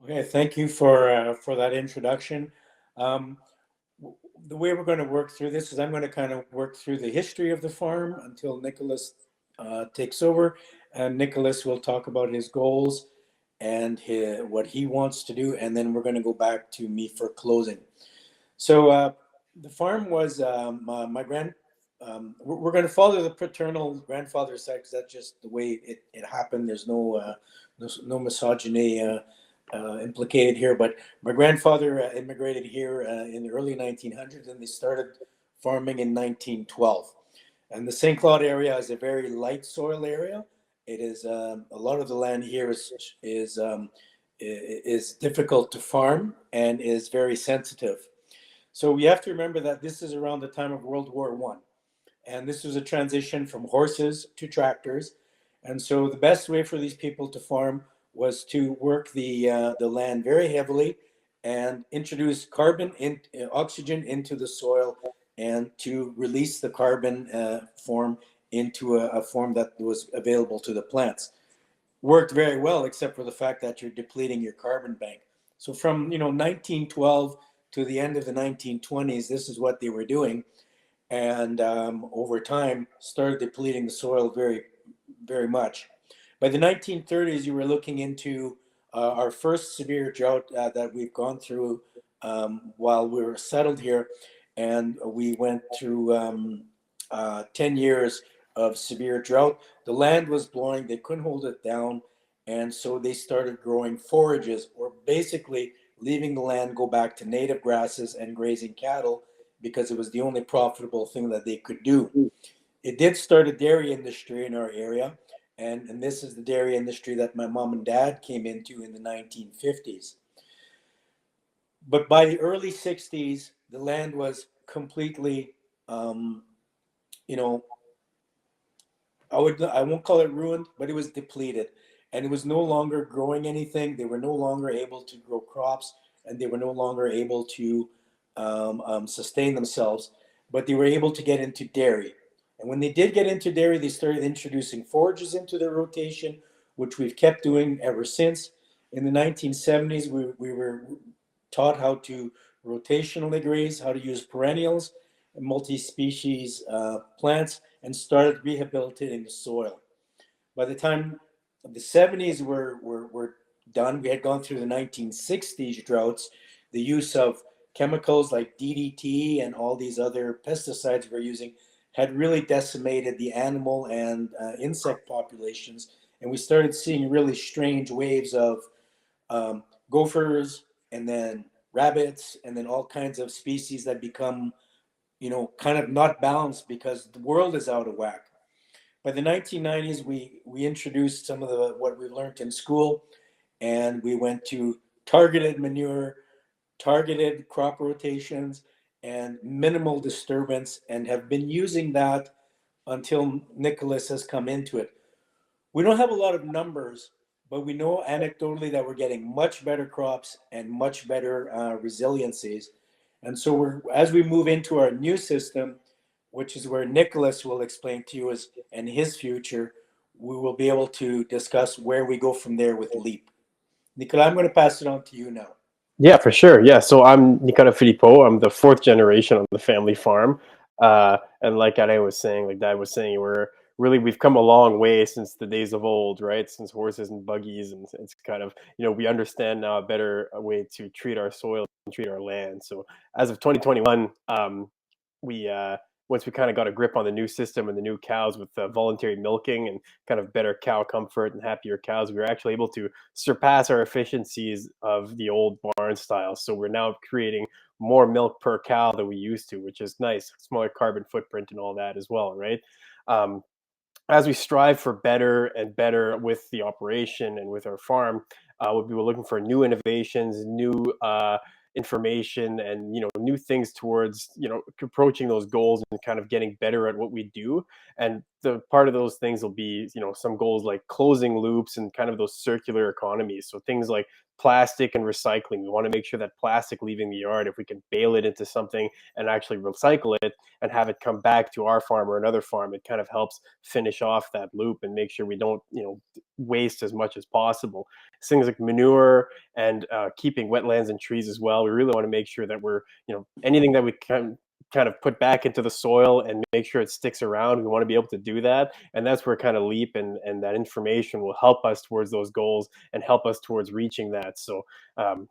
Okay, thank you for that introduction. Um, the way we're going to work through this is I'm going to kind of work through the history of the farm until Nicholas takes over, and Nicholas will talk about his goals and what he wants to do, and then we're going to go back to me for closing. So the farm was my grand. We're going to follow the paternal grandfather side because that's just the way it happened. There's no misogyny implicated here. But my grandfather immigrated here in the early 1900s, and they started farming in 1912. And the St. Claude area is a very light soil area. It is a lot of the land here is difficult to farm and is very sensitive. So we have to remember that this is around the time of World War One, and this was a transition from horses to tractors. And so the best way for these people to farm was to work the land very heavily and introduce oxygen into the soil, and to release the carbon form into a form that was available to the plants. Worked very well, except for the fact that you're depleting your carbon bank. So from 1912 to the end of the 1920s, this is what they were doing, and over time started depleting the soil very, very much. By the 1930s, you were looking into our first severe drought that we've gone through while we were settled here, and we went through 10 years of severe drought. The land was blowing, they couldn't hold it down, and so they started growing forages, or basically leaving the land go back to native grasses and grazing cattle because it was the only profitable thing that they could do. It did start a dairy industry in our area, and this is the dairy industry that my mom and dad came into in the 1950s. But by the early 60s, the land was completely, um, you know, I won't call it ruined, but it was depleted, and it was no longer growing anything. They were no longer able to grow crops, and they were no longer able to sustain themselves. But they were able to get into dairy, and when they did get into dairy, they started introducing forages into their rotation, which we've kept doing ever since. In the 1970s, we were taught how to rotationally graze, how to use perennials and multi-species plants, and started rehabilitating the soil. By the time the 70s were done, we had gone through the 1960s droughts. The use of chemicals like DDT and all these other pesticides we're using had really decimated the animal and insect populations. And we started seeing really strange waves of gophers, and then rabbits, and then all kinds of species that become, kind of not balanced because the world is out of whack. By the 1990s, we introduced some of the what we learned in school, and we went to targeted manure, targeted crop rotations, and minimal disturbance, and have been using that until Nicholas has come into it. We don't have a lot of numbers, but we know anecdotally that we're getting much better crops and much better resiliencies. And so as we move into our new system, which is where Nicholas will explain to you and his future, we will be able to discuss where we go from there with LEAP. Nicolas, I'm going to pass it on to you now. Yeah, for sure. Yeah, so I'm Nicolas Philippot. I'm the fourth generation on the family farm. And like Alain was saying, like Dad was saying, we've come a long way since the days of old, right? Since horses and buggies, and it's kind of, we understand now a better way to treat our soil and treat our land. So as of 2021, we once we kind of got a grip on the new system and the new cows with voluntary milking and kind of better cow comfort and happier cows, we were actually able to surpass our efficiencies of the old barn style. So we're now creating more milk per cow than we used to, which is nice, smaller carbon footprint and all that as well, right? Um, as we strive for better and better with the operation and with our farm, we were looking for new innovations, new information, and new things towards approaching those goals and kind of getting better at what we do. And the part of those things will be some goals like closing loops and kind of those circular economies. So things like plastic and recycling. We want to make sure that plastic leaving the yard, if we can bale it into something and actually recycle it and have it come back to our farm or another farm, it kind of helps finish off that loop and make sure we don't, waste as much as possible. Things like manure and keeping wetlands and trees as well. We really want to make sure that we're, anything that we can kind of put back into the soil and make sure it sticks around. We want to be able to do that. And that's where kind of LEAP and that information will help us towards those goals and help us towards reaching that. So, and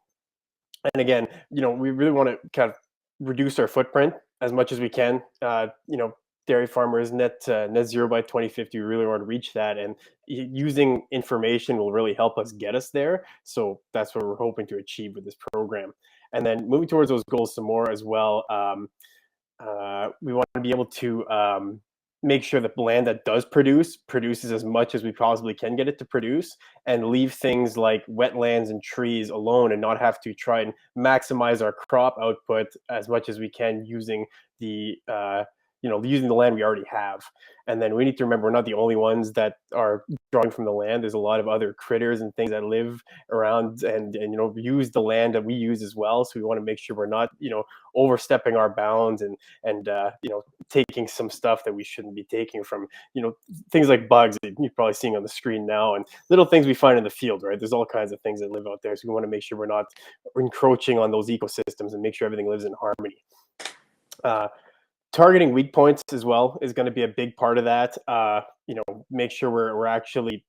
again, we really want to kind of reduce our footprint as much as we can. Dairy farmers net zero by 2050. We really want to reach that, and using information will really help us get us there. So that's what we're hoping to achieve with this program. And then moving towards those goals some more as well. We want to be able to make sure that the land that does produces as much as we possibly can get it to produce, and leave things like wetlands and trees alone, and not have to try and maximize our crop output as much as we can using the using the land we already have. And then we need to remember we're not the only ones that are drawing from the land. There's a lot of other critters and things that live around and use the land that we use as well. So we want to make sure we're not overstepping our bounds and taking some stuff that we shouldn't be taking from things like bugs that you're probably seeing on the screen now, and little things we find in the field, right? There's all kinds of things that live out there, so we want to make sure we're not encroaching on those ecosystems and make sure everything lives in harmony. Targeting weak points as well is going to be a big part of that. Make sure we're actually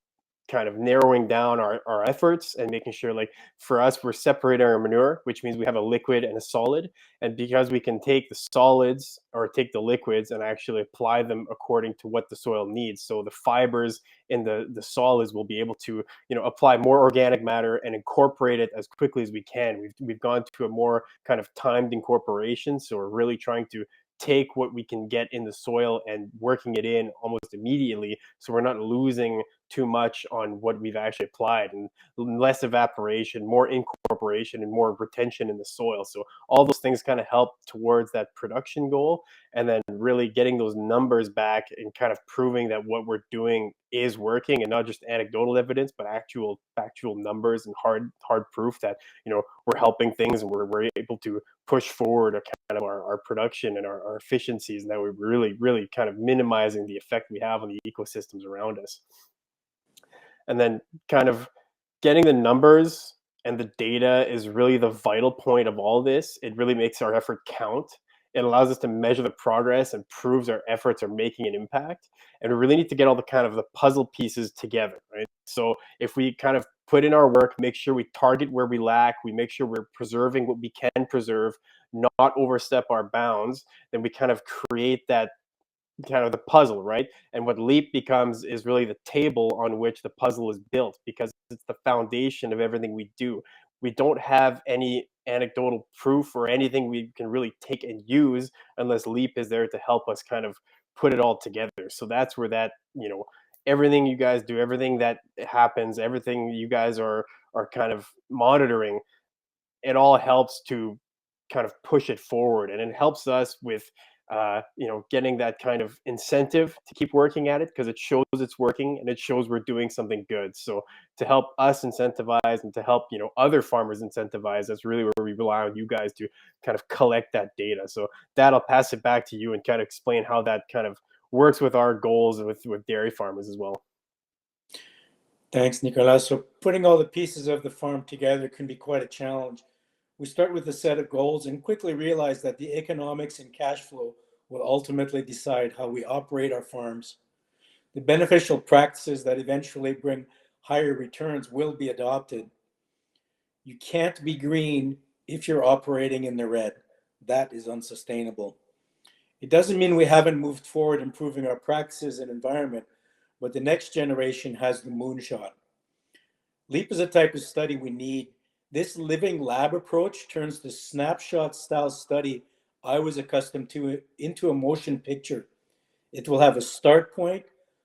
kind of narrowing down our efforts and making sure, like for us, we're separating our manure, which means we have a liquid and a solid. And because we can take the solids or take the liquids and actually apply them according to what the soil needs. So the fibers in the solids will be able to, apply more organic matter and incorporate it as quickly as we can. We've gone to a more kind of timed incorporation. So we're really trying to take what we can get in the soil and working it in almost immediately, so we're not losing too much on what we've actually applied, and less evaporation, more incorporation, and more retention in the soil. So all those things kind of help towards that production goal, and then really getting those numbers back and kind of proving that what we're doing is working, and not just anecdotal evidence, but actual factual numbers and hard proof that we're helping things, and we're able to push forward kind of our production and our efficiencies, and that we're really kind of minimizing the effect we have on the ecosystems around us. And then kind of getting the numbers and the data is really the vital point of all this. It really makes our effort count. It allows us to measure the progress and proves our efforts are making an impact. And we really need to get all the kind of the puzzle pieces together, right? So if we kind of put in our work, make sure we target where we lack, we make sure we're preserving what we can preserve, not overstep our bounds, then we kind of create that kind of the puzzle, right? And what LEAP becomes is really the table on which the puzzle is built, because it's the foundation of everything we do. We don't have any anecdotal proof or anything we can really take and use unless LEAP is there to help us kind of put it all together. So that's where that, everything you guys do, everything that happens, everything you guys are kind of monitoring, it all helps to kind of push it forward, and it helps us with getting that kind of incentive to keep working at it, because it shows it's working and it shows we're doing something good. So to help us incentivize and to help other farmers incentivize, that's really where we rely on you guys to kind of collect that data. So that I'll pass it back to you and kind of explain how that kind of works with our goals with dairy farmers as well. Thanks, Nicolas. So putting all the pieces of the farm together can be quite a challenge. We start with a set of goals and quickly realize that the economics and cash flow will ultimately decide how we operate our farms. The beneficial practices that eventually bring higher returns will be adopted. You can't be green if you're operating in the red. That is unsustainable. It doesn't mean we haven't moved forward improving our practices and environment, but the next generation has the moonshot. LEAP is a type of study we need. This living lab approach turns the snapshot style study I was accustomed to into a motion picture. It will have a start point,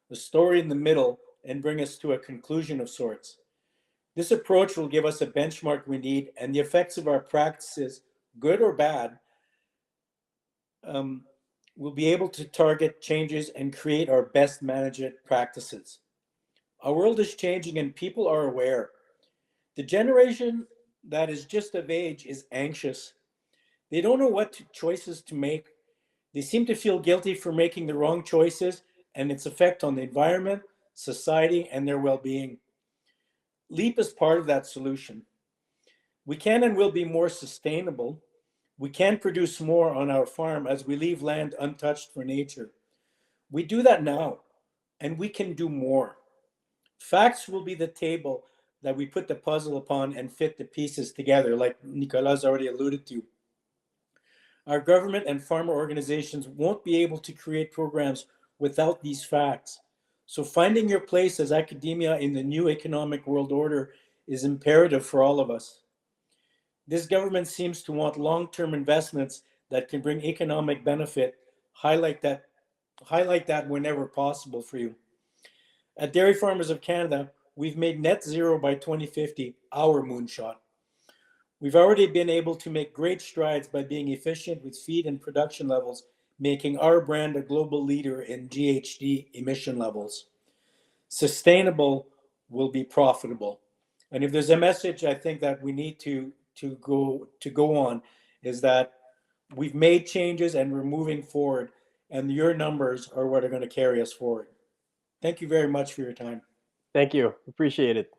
a story in the middle, and bring us to a conclusion of sorts. This approach will give us a benchmark we need, and the effects of our practices, good or bad, we'll be able to target changes and create our best management practices. Our world is changing and people are aware. The generation that is just of age is anxious. They don't know what choices to make. They seem to feel guilty for making the wrong choices and its effect on the environment, society, and their well being. LEAP is part of that solution. We can and will be more sustainable. We can produce more on our farm as we leave land untouched for nature. We do that now, and we can do more. Facts will be the table that we put the puzzle upon and fit the pieces together, like Nicolas already alluded to. Our government and farmer organizations won't be able to create programs without these facts. So finding your place as academia in the new economic world order is imperative for all of us. This government seems to want long-term investments that can bring economic benefit. Highlight that, highlight that whenever possible for you. At Dairy Farmers of Canada, we've made net zero by 2050 our moonshot. We've already been able to make great strides by being efficient with feed and production levels, making our brand a global leader in GHG emission levels. Sustainable will be profitable. And if there's a message I think that we need to go on is that we've made changes and we're moving forward, and your numbers are what are going to carry us forward. Thank you very much for your time. Thank you. Appreciate it.